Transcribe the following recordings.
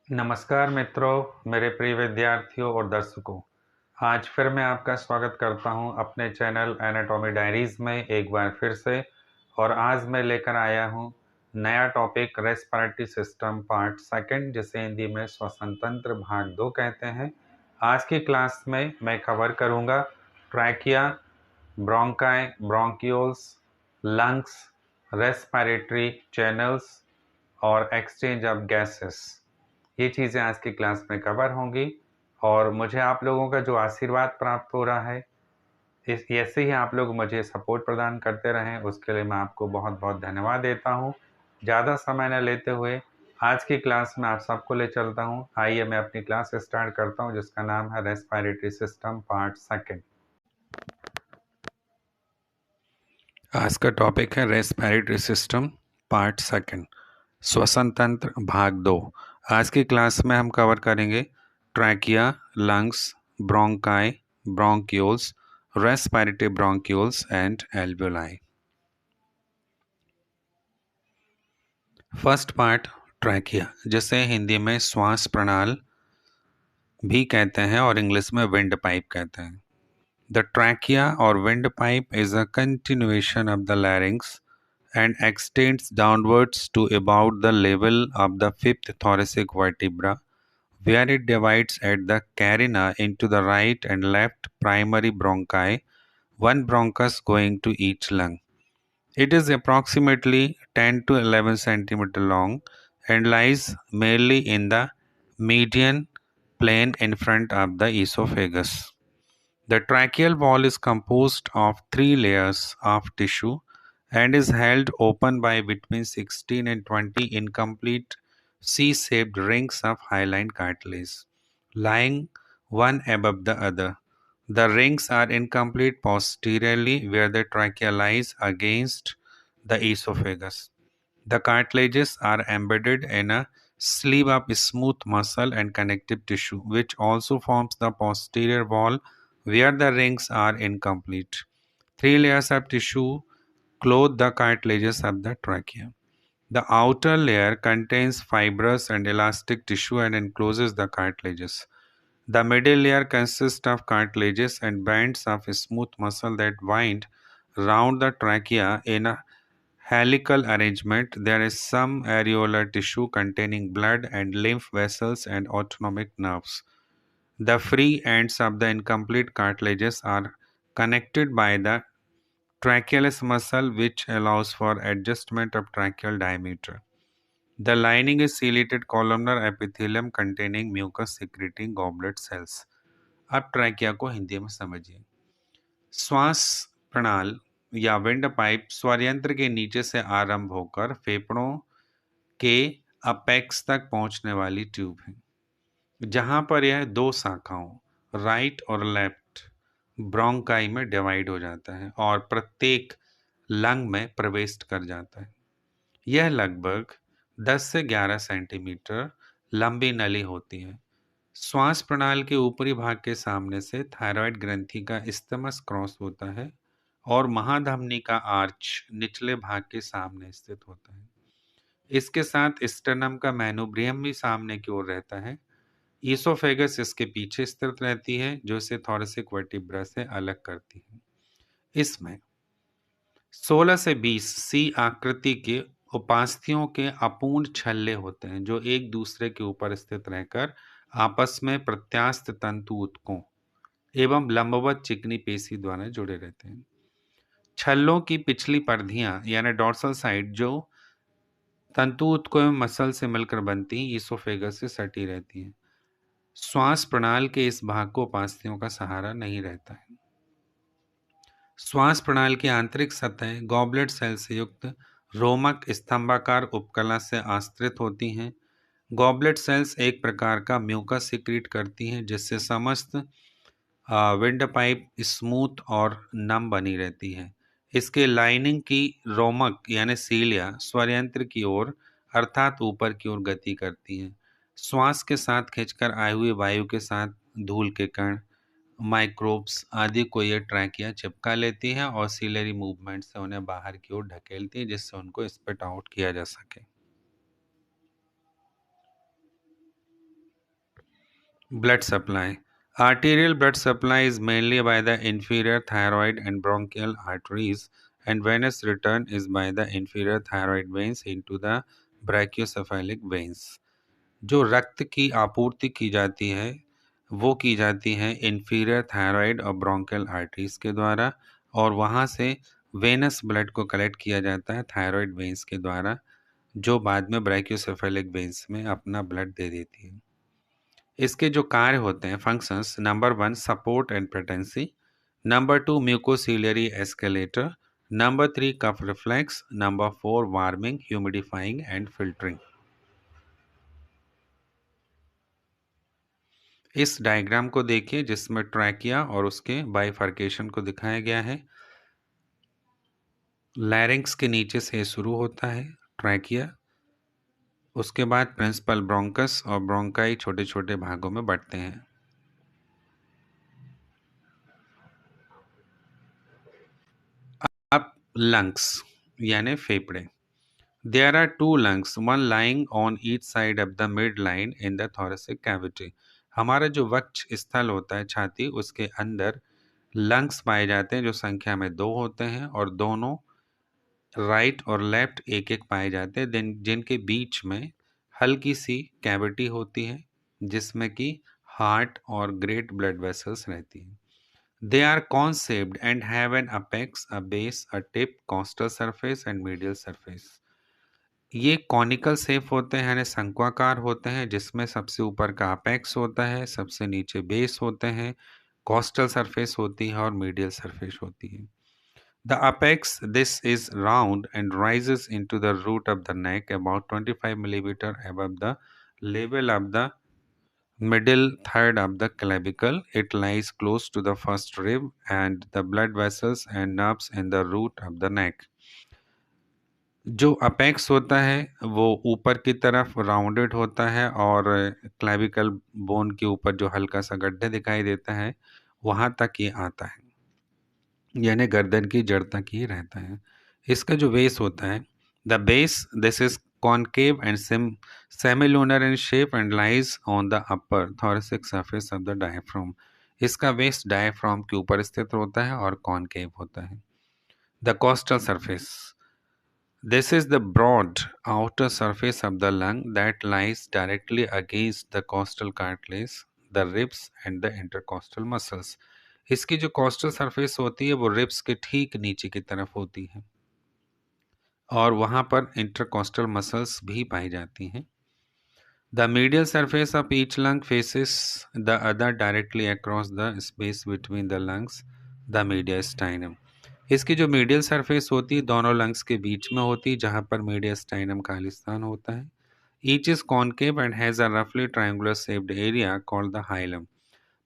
नमस्कार मित्रों, मेरे प्रिय विद्यार्थियों और दर्शकों। आज फिर मैं आपका स्वागत करता हूं अपने चैनल एनाटॉमी डायरीज में एक बार फिर से। और आज मैं लेकर आया हूं नया topic respiratory system part second, जिसे हिंदी में श्वसन तंत्र भाग 2 कहते हैं। आज की क्लास में मैं कवर करूंगा trachea, bronchi, bronchioles, lungs, respiratory channels और एक्सचेंज ऑफ गैसेस। ये चीज़ें आज की क्लास में कवर होंगी और मुझे आप लोगों का जो आशीर्वाद प्राप्त हो रहा है, इस ऐसे ही आप लोग मुझे सपोर्ट प्रदान करते रहें, उसके लिए मैं आपको बहुत-बहुत धन्यवाद देता हूँ। ज़्यादा समय न लेते हुए आज की क्लास में आप सबको ले चलता हूँ। आइए मैं अपनी क्लास स्टार्ट करता हूँ, जिसका नाम है रेस्पिरेटरी सिस्टम पार्ट सेकंड। आज का टॉपिक है रेस्पिरेटरी सिस्टम पार्ट सेकंड, श्वसन तंत्र भाग 2। आज की क्लास में हम कवर करेंगे trachea, lungs, bronchi, bronchioles, respiratory bronchioles and alveoli. First part trachea, जिसे हिंदी में श्वास प्रणाल भी कहते हैं और इंग्लिश में विंड पाइप कहते हैं। द ट्रैकिया और wind pipe is a continuation of the larynx and extends downwards to about the level of the fifth thoracic vertebra, where it divides at the carina into the right and left primary bronchi, one bronchus going to each lung. It is approximately 10 to 11 centimeter long and lies mainly in the median plane in front of the esophagus. The tracheal wall is composed of three layers of tissue and is held open by between 16 and 20 incomplete C-shaped rings of hyaline cartilage, lying one above the other. The rings are incomplete posteriorly where the trachea lies against the esophagus. The cartilages are embedded in a sleeve of smooth muscle and connective tissue, which also forms the posterior wall where the rings are incomplete. Three layers of tissue clothe the cartilages of the trachea. The outer layer contains fibrous and elastic tissue and encloses the cartilages. The middle layer consists of cartilages and bands of smooth muscle that wind round the trachea in a helical arrangement. There is some areolar tissue containing blood and lymph vessels and autonomic nerves. The free ends of the incomplete cartilages are connected by the trachealis muscle, which allows for adjustment of tracheal diameter. The lining is ciliated columnar epithelium containing mucus secreting goblet cells. अब trachea को हिंदी में समझिए। श्वास प्रणाल या wind pipe स्वरयंत्र के नीचे से आरंभ होकर फेफड़ों के अपेक्स तक पहुंचने वाली ट्यूब है, जहां पर यह दो शाखाओं राइट और लेफ्ट ब्रोंकाई में डिवाइड हो जाता है और प्रत्येक लंग में प्रवेश कर जाता है। यह लगभग 10 से 11 सेंटीमीटर लंबी नली होती है। श्वास प्रणाल के ऊपरी भाग के सामने से थायराइड ग्रंथि का इस्थमस क्रॉस होता है और महाधमनी का आर्च निचले भाग के सामने स्थित होता है। इसके साथ स्टर्नम का मैनुब्रियम भी सामने की ओर रहता है। ईसोफेगस इसके पीछे स्थित रहती है, जो इसे थोरेसिक वर्टिब्रा से अलग करती है। इसमें 16 से 20 सी आकृति के उपास्थियों के अपूर्ण छल्ले होते हैं, जो एक दूसरे के ऊपर स्थित रहकर आपस में प्रत्यास्थ तंतु ऊतकों एवं लंबवत चिकनी पेशी द्वारा जुड़े रहते हैं। छल्लों की पिछली परिधियां यानी डॉर्सल साइड, जो तंतु ऊतकों एवं मसल से मिलकर बनती हैं, ईसोफेगस से सटी रहती हैं। श्वास प्रणाल के इस भाग को उपास्थियों का सहारा नहीं रहता है। श्वास प्रणाल की आंतरिक सतह गॉबलेट सेल से युक्त रोमक स्तंभाकार उपकला से आश्रित होती हैं। गॉबलेट सेल्स एक प्रकार का म्यूकस सिक्रीट करती हैं, जिससे समस्त विंड पाइप स्मूथ और नम बनी रहती है। इसके लाइनिंग की रोमक यानी सीलिया स्वरयंत्र की ओर अर्थात ऊपर की ओर गति करती हैं। श्वास के साथ खींचकर आई हुई वायु के साथ धूल के कण, माइक्रोब्स आदि को ये ट्रैकिया चिपका लेती है और सीलरी मूवमेंट से उन्हें बाहर की ओर ढकेलती है, जिससे उनको स्पिट आउट किया जा सके। Blood supply. Arterial blood supply is mainly by the inferior thyroid and bronchial arteries, and venous return is by the inferior thyroid veins into the brachiocephalic veins. जो रक्त की आपूर्ति की जाती है वो की जाती है इंफीरियर थायराइड और ब्रोंकियल आर्टरीज के द्वारा, और वहाँ से वेनस ब्लड को कलेक्ट किया जाता है थायराइड वेन्स के द्वारा, जो बाद में ब्रैकियोसेफेलिक वेन्स में अपना ब्लड दे देती है। इसके जो कार्य होते हैं functions, number 1 support and patency, number 2 mucociliary escalator, number 3 cough reflex, number 4 warming humidifying and filtering. इस डायग्राम को देखिए जिसमें ट्रैकिया और उसके बाइफर्केशन को दिखाया गया है। लैरिंक्स के नीचे से शुरू होता है ट्रैकिया, उसके बाद प्रिंसिपल ब्रोंकस और ब्रोंकाई छोटे छोटे भागों में बंटते हैं। अब लंग्स यानी फेफड़े। There are two lungs, one lying on each side of the mid line in the thoracic cavity. हमारा जो वक्ष स्थल होता है छाती, उसके अंदर लंग्स पाए जाते हैं जो संख्या में 2 होते हैं, और दोनों राइट और लेफ्ट एक एक पाए जाते हैं, जिनके बीच में हल्की सी कैविटी होती है जिसमें कि हार्ट और ग्रेट ब्लड वेसल्स रहती हैं। They are cone shaped and have an apex, a base, a tip, costal surface and medial surface. ये कॉनिकल शेप होते हैं यानी शंक्वाकार होते हैं, जिसमें सबसे ऊपर का अपेक्स होता है, सबसे नीचे बेस होते हैं, कॉस्टल सरफेस होती है और मीडियल सरफेस होती है। The apex, this is round and rises into the root of the neck about 25 millimeter above the level of the middle third of the clavicle. It lies close to the first rib and the blood vessels and nerves in the root of the neck. जो apex होता है वो ऊपर की तरफ rounded होता है, और क्लेविकल बोन के ऊपर जो हल्का सा गड्ढा दिखाई देता है वहाँ तक ये आता है, यानी गर्दन की जड़ तक ही रहता है। इसका जो बेस होता है, the base, this is concave and semilunar in shape and lies on the upper thoracic surface of the diaphragm. इसका बेस डायफ्राम के ऊपर स्थित होता है और कॉनकेव होता है। The costal surface, this is the broad outer surface of the lung that lies directly against the costal cartilage, the ribs and the intercostal muscles. इसकी जो कॉस्टल सरफेस होती है वो रिब्स के ठीक नीचे की तरफ होती है, और वहाँ पर इंटरकॉस्टल मसल्स भी पाई जाती हैं। The medial surface of each lung faces the other directly across the space between the lungs, the mediastinum. इसकी जो मीडियल सरफेस होती है दोनों लंग्स के बीच में होती है, जहाँ पर मीडियास्टाइनम खालिस्तान होता है। Each is concave and has a रफली triangular shaped area called the hilum.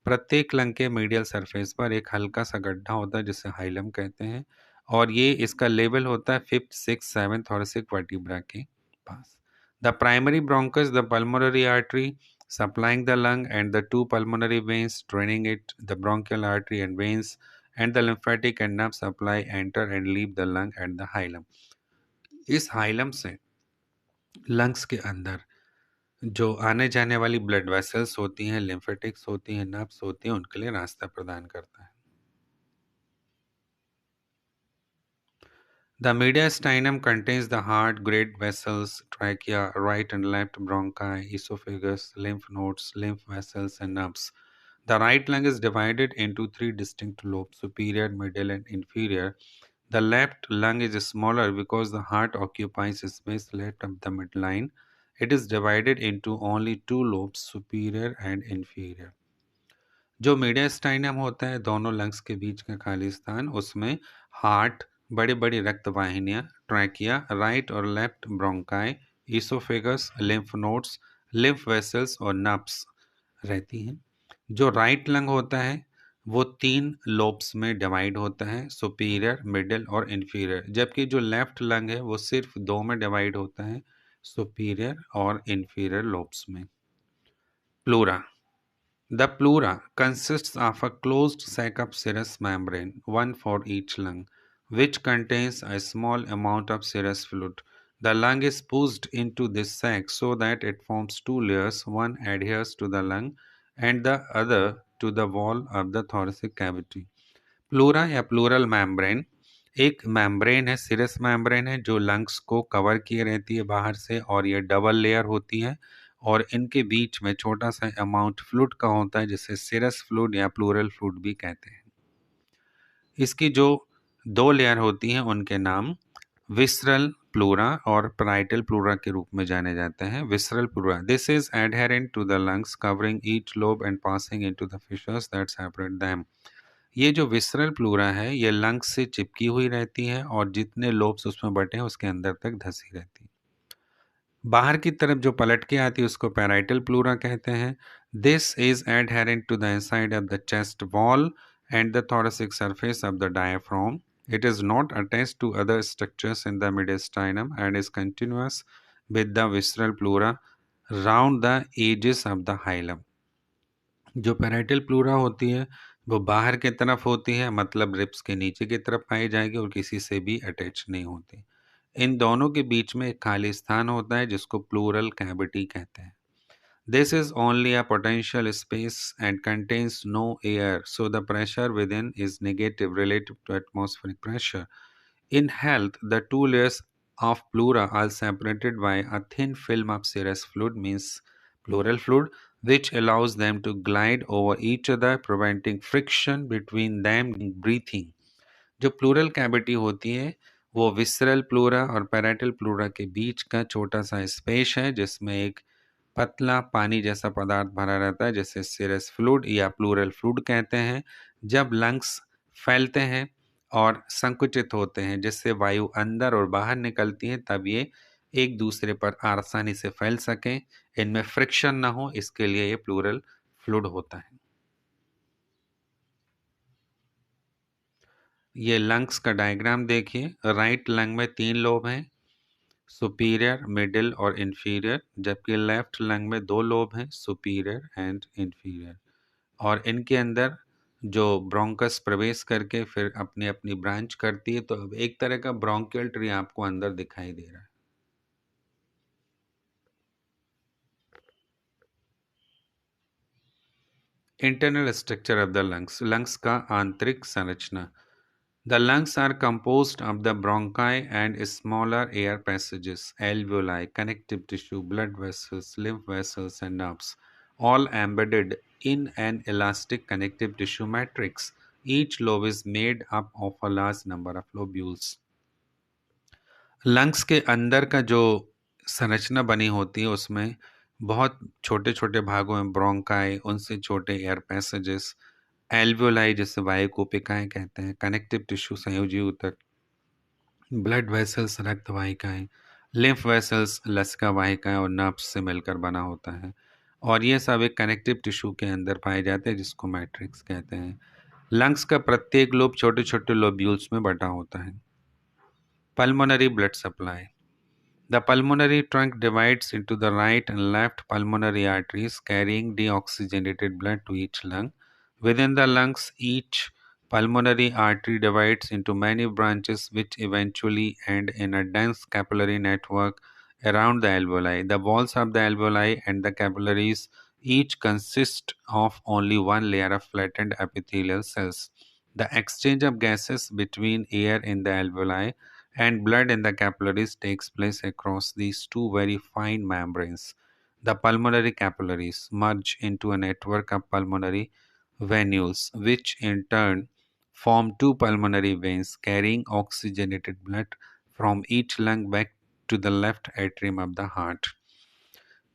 प्रत्येक लंग के मीडियल सरफेस पर एक हल्का सा गड्ढा होता है जिसे हाइलम कहते हैं, और ये इसका लेवल होता है 5th, 6th, 7th और 6th वर्टिब्रा के पास। The primary bronchus, the pulmonary artery supplying the lung, and the two pulmonary veins draining it, the bronchial artery and veins, and the lymphatic and nerve supply enter and leave the lung and the hilum. इस hilum से lungs के अंदर जो आने जाने वाली blood vessels होती हैं, लिम्फेटिक्स होती हैं, नर्व्स होती हैं, उनके लिए रास्ता प्रदान करता है। The mediastinum contains the heart, great vessels, trachea, right and left bronchi, esophagus, lymph nodes, lymph vessels, and nerves. The right lung is divided into three distinct lobes: superior, middle, and inferior. The left lung is smaller because the heart occupies space left of the midline. It is divided into only two lobes, superior and inferior. जो मीडियास्टाइनम होता है दोनों lungs के बीच का खाली स्थान, उसमें heart, बड़ी बड़ी रक्त वाहिनियाँ, ट्रैकिया, राइट और left bronchi, oesophagus, lymph nodes, lymph vessels और नर्व्स रहती हैं। जो राइट लंग होता है वो तीन लोब्स में डिवाइड होता है, सुपीरियर, मिडिल और इन्फीरियर, जबकि जो लेफ्ट लंग है वो सिर्फ दो में डिवाइड होता है, सुपीरियर और इन्फीरियर लोब्स में। Pleura, the pleura consists of a closed sac of serous membrane, one for each lung, which contains a small amount of serous fluid. The lung is pushed into this sac so that it forms two layers. One adheres to the lung and the other to the wall of the thoracic cavity. Pleura या pleural membrane एक membrane है, सिरस membrane है, जो lungs को cover किए रहती है बाहर से, और ये डबल लेयर होती है और इनके बीच में छोटा सा अमाउंट फ्लूइड का होता है जिसे सिरस फ्लूइड या प्लूरल फ्लूइड भी कहते हैं। इसकी जो दो लेयर होती हैं उनके नाम विसरल प्लूरा और पैराइटल प्लूरा के रूप में जाने जाते हैं। Visceral pleura, this is adherent to the lungs, covering each lobe and passing into the fissures that separate them. ये जो विसरल प्लूरा है ये लंग्स से चिपकी हुई रहती है और जितने लोब्स उसमें बटे हैं उसके अंदर तक धसी रहती है। बाहर की तरफ जो पलट के आती है उसको पैराइटल प्लूरा कहते हैं। This is adherent to the inside of the chest wall and the thoracic surface of the diaphragm. It is not attached to other structures in the mediastinum and is continuous with the visceral pleura round the edges of the hilum. जो parietal pleura होती है वो बाहर की तरफ होती है, मतलब रिब्स के नीचे की तरफ पाई जाएगी और किसी से भी अटैच नहीं होती। इन दोनों के बीच में एक खाली स्थान होता है जिसको प्लूरल कैविटी कहते हैं। This is only a potential space and contains no air, so the pressure within is negative relative to atmospheric pressure. In health, the two layers of pleura are separated by a thin film of serous fluid, means pleural fluid, which allows them to glide over each other, preventing friction between them in breathing. जो pleural cavity होती है वो visceral pleura और parietal pleura के बीच का छोटा सा space है जिसमें एक पतला पानी जैसा पदार्थ भरा रहता है जिसे सिरस फ्लूइड या प्लूरल फ्लूइड कहते हैं। जब लंग्स फैलते हैं और संकुचित होते हैं जिससे वायु अंदर और बाहर निकलती है तब ये एक दूसरे पर आसानी से फैल सकें, इनमें फ्रिक्शन ना हो, इसके लिए ये प्लूरल फ्लूइड होता है। ये लंग्स का डायग्राम देखिए। राइट लंग में 3 लोब हैं, सुपीरियर, मिडिल और इंफीरियर, जबकि लेफ्ट लंग में 2 लोब हैं, सुपीरियर एंड इंफीरियर, और इनके अंदर जो ब्रोंकस प्रवेश करके फिर अपनी अपनी ब्रांच करती है, तो अब एक तरह का ब्रोंकियल ट्री आपको अंदर दिखाई दे रहा है। Internal structure of the lungs, lungs का आंतरिक संरचना। The lungs are composed of the bronchi and smaller air passages, alveoli, connective tissue, blood vessels, lymph vessels, and nerves, all embedded in an elastic connective tissue matrix. Each lobe is made up of a large number of lobules. Lungs के अंदर का जो संरचना बनी होती है उसमें बहुत छोटे छोटे भागों में ब्रोंकाई, उनसे छोटे एयर पैसेजेस, एल्वियोलाई जिसे वायुकोपिकाएं कहते हैं, कनेक्टिव टिश्यू संयोजी ऊतक, ब्लड वेसल्स रक्त वाहिकाएं, लिम्फ वेसल्स लसिका वाहिकाएं और नर्व्स से मिलकर बना होता है, और ये सब एक कनेक्टिव टिश्यू के अंदर पाए जाते हैं जिसको मैट्रिक्स कहते हैं। लंग्स का प्रत्येक लोब छोटे छोटे लोब्यूल्स में बटा होता है। Pulmonary blood supply, the pulmonary trunk divides into the right and left pulmonary arteries carrying deoxygenated blood to each lung. Within the lungs, each pulmonary artery divides into many branches which eventually end in a dense capillary network around the alveoli. The walls of the alveoli and the capillaries each consist of only one layer of flattened epithelial cells. The exchange of gases between air in the alveoli and blood in the capillaries takes place across these two very fine membranes. The pulmonary capillaries merge into a network of pulmonary venules, which in turn form two pulmonary veins carrying oxygenated blood from each lung back to the left atrium of the heart.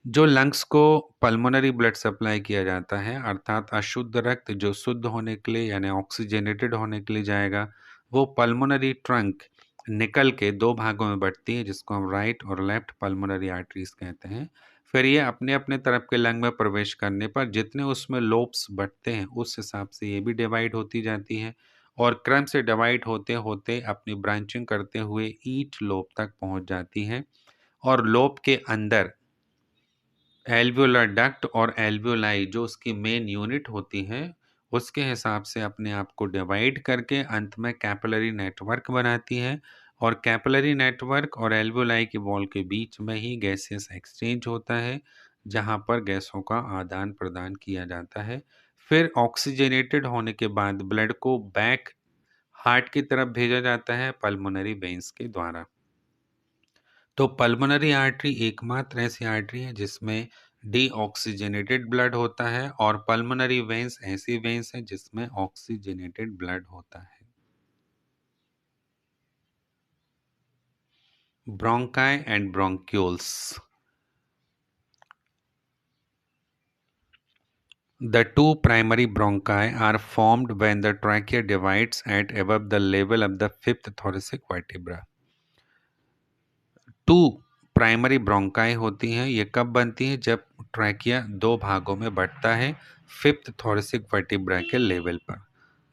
जो lungs को pulmonary blood supply किया जाता है, अर्थात अशुद्ध रक्त जो शुद्ध होने के लिए यानी ऑक्सीजनेटेड होने के लिए जाएगा, वो पल्मोनरी ट्रंक निकल के 2 भागों में बंटती है जिसको हम राइट और लेफ्ट पल्मोनरी आर्टरीज कहते हैं। फिर ये अपने अपने तरफ के लंग में प्रवेश करने पर जितने उसमें लोब्स बंटते हैं उस हिसाब से ये भी डिवाइड होती जाती है, और क्रम से डिवाइड होते होते अपनी ब्रांचिंग करते हुए ईच लोब तक पहुंच जाती है, और लोब के अंदर एल्वियोलर डक्ट और एल्वियोलाई जो उसकी मेन यूनिट होती है उसके हिसाब से अपने आप को डिवाइड करके अंत में कैपिलरी नेटवर्क बनाती है, और कैपिलरी नेटवर्क और एल्वियोलाई की वॉल के बीच में ही गैसियस एक्सचेंज होता है जहाँ पर गैसों का आदान प्रदान किया जाता है। फिर ऑक्सीजनेटेड होने के बाद ब्लड को बैक हार्ट की तरफ भेजा जाता है पल्मोनरी वेन्स के द्वारा। तो पल्मोनरी आर्टरी एकमात्र ऐसी आर्टरी है जिसमें डीऑक्सीजनेटेड ब्लड होता है, और पल्मोनरी वेन्स ऐसी वेन्स है जिसमें ऑक्सीजनेटेड ब्लड होता है। Bronchi and bronchioles. The two primary bronchi are formed when the trachea divides at above the level of the fifth thoracic vertebra. Two primary bronchi होती हैं। ये कब बनती हैं? जब ट्रैकिया दो भागों में बंटता है फिफ्थ थोरेसिक वर्टिब्रा के लेवल पर।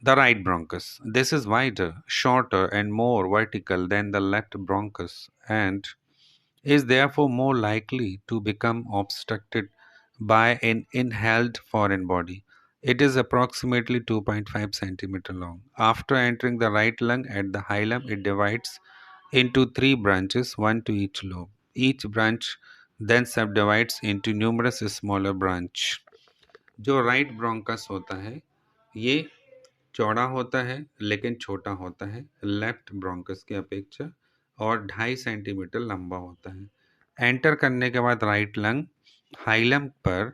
The right bronchus, this is wider, shorter and more vertical than the left bronchus and is therefore more likely to become obstructed by an inhaled foreign body. It is approximately 2.5 centimeter long. After entering the right lung at the hilum, it divides into three branches, one to each lobe. Each branch then subdivides into numerous smaller branches. जो right bronchus होता है ये चौड़ा होता है लेकिन छोटा होता है लेफ्ट ब्रोंकस की अपेक्षा, और 2.5 सेंटीमीटर लंबा होता है। एंटर करने के बाद राइट लंग हाइलम पर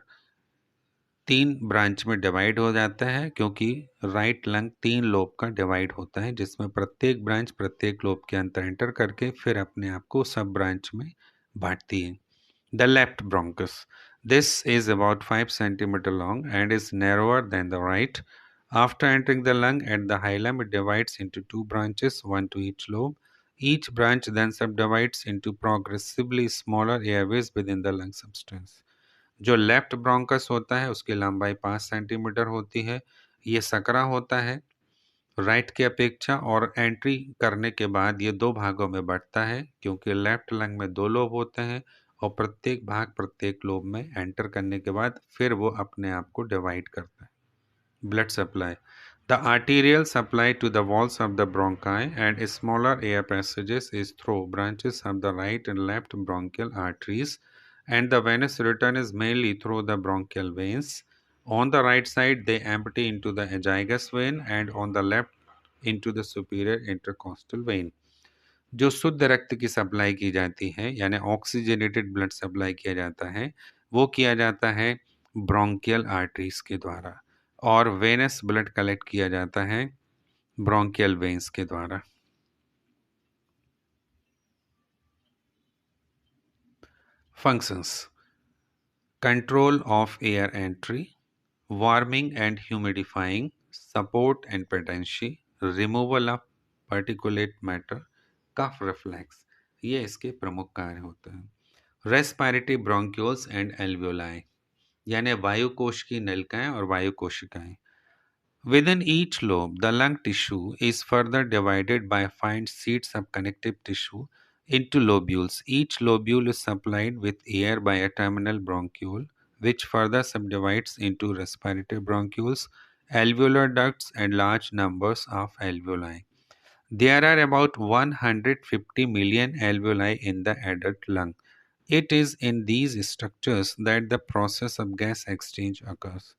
तीन ब्रांच में डिवाइड हो जाता है, क्योंकि राइट लंग तीन लोब का डिवाइड होता है जिसमें प्रत्येक ब्रांच प्रत्येक लोब के अंदर एंटर करके फिर अपने आप को सब ब्रांच में बांटती है। The left bronchus. This is about 5 centimeter long and is narrower than the right. After entering the lung at the hilum, it divides into two branches, one to each lobe. Each branch then subdivides into progressively smaller airways within the lung substance. जो left bronchus होता है उसकी लंबाई 5 centimetre होती है। ये सकरा होता है राइट की अपेक्षा, और एंट्री करने के बाद ये दो भागों में बंटता है क्योंकि लेफ्ट लंग में दो लोब होते हैं, और प्रत्येक भाग प्रत्येक लोब में एंटर करने के बाद फिर वो अपने आप को डिवाइड करता है। Blood supply. The arterial supply to the walls of the bronchi and smaller air passages is through branches of the right and left bronchial arteries, and the venous return is mainly through the bronchial veins. On the right side, they empty into the azygous vein, and on the left, into the superior intercostal vein. जो शुद्ध रक्त की supply की जाती है यानी oxygenated blood supply किया जाता है वो किया जाता है ब्रोंकियल आर्टरीज के द्वारा, और वेनस ब्लड कलेक्ट किया जाता है ब्रोंकियल वेन्स के द्वारा। Functions: control of air entry, warming and humidifying, support and patency, removal of particulate matter, cough reflex, ये इसके प्रमुख कार्य होते हैं। रेस्पिरेटरी ब्रोंक्यूल्स एंड एल्वियोलाई, यानी वायुकोश की नलिकाएं और वायु कोशिकाएं। Within each lobe, the lung tissue is further divided by fine sheets of connective tissue into lobules. Each lobule is supplied with air by a terminal bronchiole, which further subdivides into respiratory bronchioles, alveolar ducts, and large numbers of alveoli. There are about 150 million alveoli in the adult lung. It is in these structures that the process of gas exchange occurs.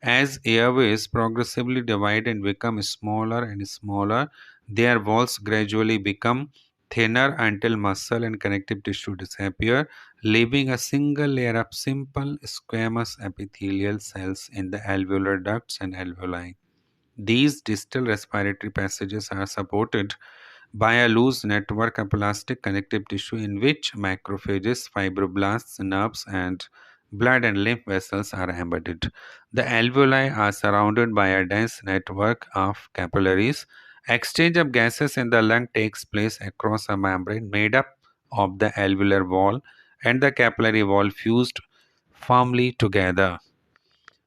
As airways progressively divide and become smaller and smaller, their walls gradually become thinner until muscle and connective tissue disappear, leaving a single layer of simple squamous epithelial cells in the alveolar ducts and alveoli. These distal respiratory passages are supported by a loose network of plastic connective tissue in which macrophages, fibroblasts, nerves, and blood and lymph vessels are embedded. The alveoli are surrounded by a dense network of capillaries. Exchange of gases in the lung takes place across a membrane made up of the alveolar wall and the capillary wall fused firmly together.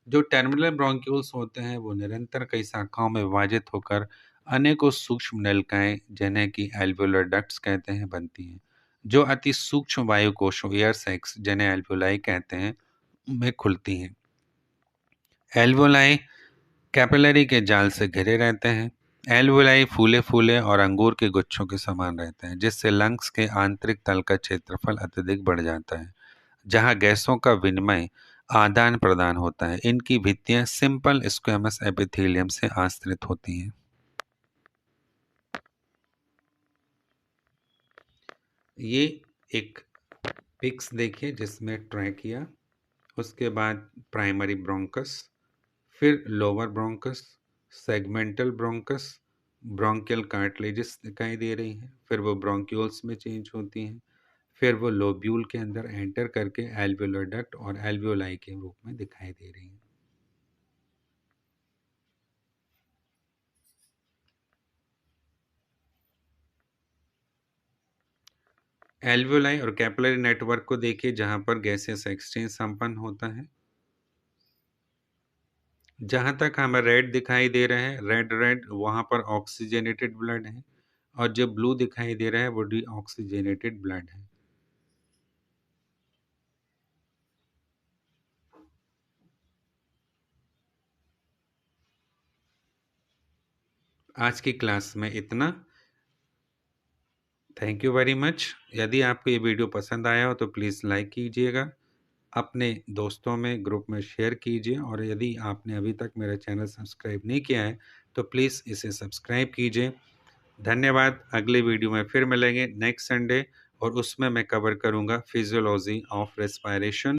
जो terminal bronchioles होते हैं वो निरंतर कई शाखाओं में विभाजित होकर अनेकों सूक्ष्म नलिकाएं जिन्हें कि एल्वुलर डक्ट्स कहते हैं बनती हैं, जो अति सूक्ष्म वायु कोशों एयर सैक्स जिन्हें एल्वुलाई कहते हैं में खुलती हैं। एल्वुलाई कैपिलरी के जाल से घिरे रहते हैं। एल्वुलाई फूले फूले और अंगूर के गुच्छों के समान रहते हैं, जिससे लंग्स के आंतरिक तल का क्षेत्रफल अत्यधिक बढ़ जाता है। जहाँ गैसों का विनिमय आदान प्रदान होता है। इनकी भित्तियां सिंपल स्क्वेमस एपिथेलियम से आश्रित होती हैं। ये एक पिक्स देखिए जिसमें ट्रैकिया, उसके बाद प्राइमरी ब्रोंकस, फिर lower bronchus, segmental bronchus, bronchial cartilages दिखाई दे रही हैं, फिर वो ब्रोंक्यूल्स में चेंज होती हैं, फिर वो लोब्यूल के अंदर एंटर करके एल्वियोलर डक्ट और एल्वियोलाई के रूप में दिखाई दे रही हैं। एल्वियोलाई और कैपिलरी नेटवर्क को देखिए जहां पर गैसियस एक्सचेंज संपन्न होता है। जहां तक हमें रेड दिखाई दे रहे हैं, रेड रेड वहां पर ऑक्सीजनेटेड ब्लड है, और जो ब्लू दिखाई दे रहा है वो डीऑक्सीजनेटेड ब्लड है। आज की क्लास में इतना। Thank you very much. यदि आपको ये वीडियो पसंद आया हो तो प्लीज़ लाइक कीजिएगा, अपने दोस्तों में ग्रुप में शेयर कीजिए, और यदि आपने अभी तक मेरा चैनल सब्सक्राइब नहीं किया है तो प्लीज़ इसे सब्सक्राइब कीजिए। धन्यवाद। अगले वीडियो में फिर मिलेंगे नेक्स्ट संडे, और उसमें मैं कवर करूँगा फिजियोलॉजी ऑफ रेस्पायरेशन।